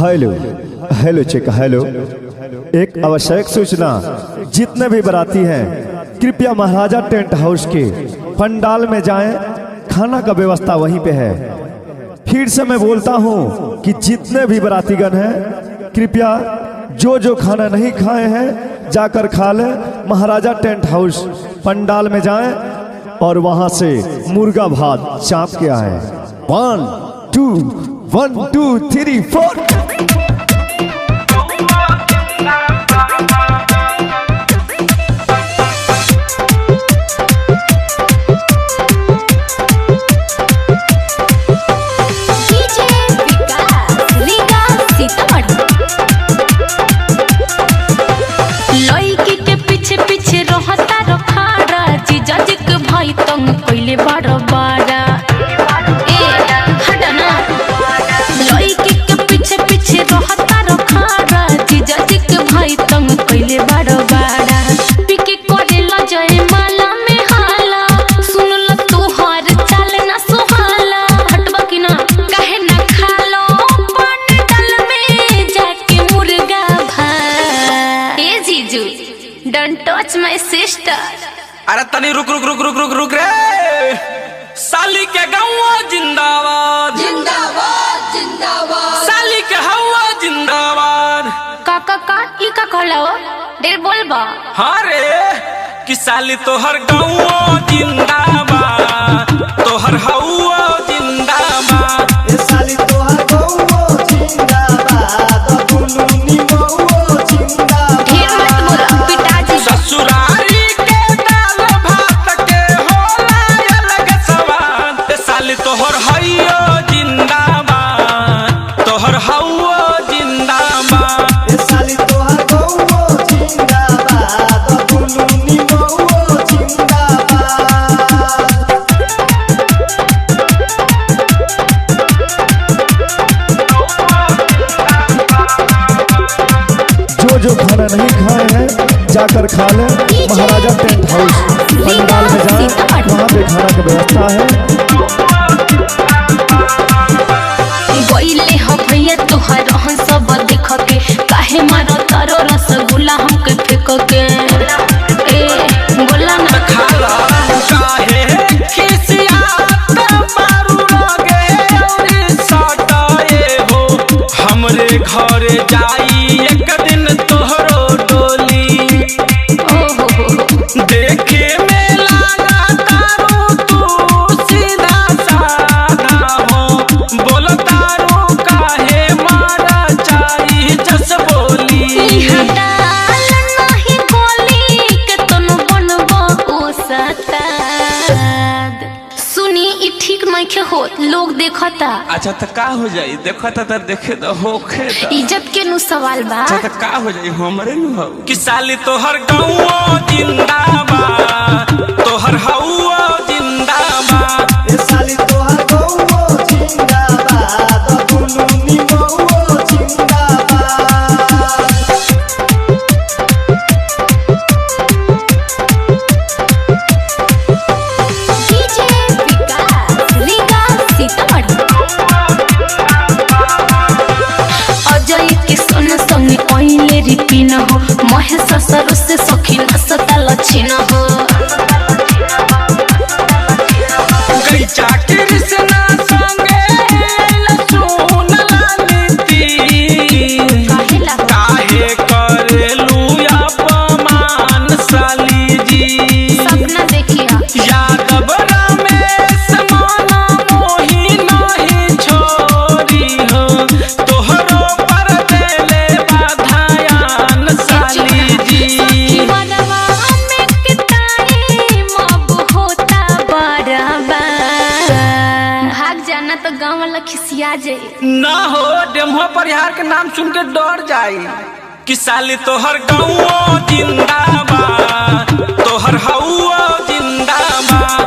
Hello hello check hello. एक आवश्यक सूचना, जितने भी बाराती हैं कृपया महाराजा टेंट हाउस के पंडाल में जाएं, खाना का व्यवस्था वहीं पे है। फिर से मैं बोलता हूं कि जितने भी बारातीगण हैं कृपया जो जो खाना नहीं खाए हैं जाकर खा लें। महाराजा टेंट हाउस पंडाल में जाएं और वहां से मुर्गा भात चाप के आए। 1 2 3 4। पहले बारा बारा ए हटना लइके के पीछे पीछे रहता रखारा जीजा जी के भाई तंग पहले बारा बारा पीके करे ला जय माला में हाला सुन ल तोहार चाल ना सुहाला हटबा कि ना काहे ना खालो पंडाल में जाके मुर्गा भात। ए जीजू डोंट टच माय सिस्टर। अरे तनी रुक रुक रुक रुक रुक रुक रे। साली के गौवा जिंदाबाद जिंदाबाद जिंदाबाद, साली के हवा जिंदाबाद। काका का ई का कहलाओ देर बोलबा। हाँ रे कि साली तोहर गौवा जिंदाबाद, तोहर हवा जिंदाबाद। ए साली तोहर गौवा जिंदाबाद, दुनुनी गौवा जिंदाबाद। ढेर मत बोला पिताजी। ससुरारी तोहर हइयो जिंदाबाद, तोहर हवा जिंदाबाद। ए साली तोहर गौवा जिंदाबाद, दुनुनी गौवा जिंदाबाद। जो खाना नहीं खाए हैं जाकर खा लें। महाराजा टेंट हाउस पंडाल में जाएं, वहाँ पे खाना की व्यवस्था है। गइले ह भैया तोहर रहन सब देख के काहे मारो तारो रसगुल्ला हमके फेंक के। ए बोला ना खाला काहे खिसियात मारू लगे और सटाए हो। हमरे घर जाई एक दिन तोहरो डोली, देखे में लागा तारू तू सीधा साधा हो। बोलो तारू काहे मारा चाई जस बोली। हटाल नहीं बोली के तनु बनबो ओ सताद। सुनी ई ठीक नइखे होत, लोग देखता। अच्छा तो का हो जाई? देखता तो देखे तो होखे तो इज्जत के नु सवाल बा। अच्छा तो का हो जाई? हमरे नु हो कि साली तोहर गौवा जिंदाबाद, तोहर हवा जिंदाबाद। ए साली तोहर गौवा जिंदाबाद, दुनुनी गौवा जिंदाबाद। डीजे विकास लीगा सीतामढ़ी। अजय के सोन संगे पहिले रिपिन हो, महेश सर से सखी नसता लक्षण हो। गई चाकिर से ना संगे लसुन लानीती, काहेला काहे करेलू अपमान साली जी। सपना देखिया यादव रमेश माना मोही नहीं छोरी हो, तोहरो पर देले बाधायान साली जी। मनवा में किताई मब होता बराबर। भाग जाना तो गाँव वाला खिसिया जाए ना हो। डेमहो परिहार के नाम सुन के डर जाई कि साली तोहर गौवा जिंदाबाद, तोहर हवा जिंदाबाद।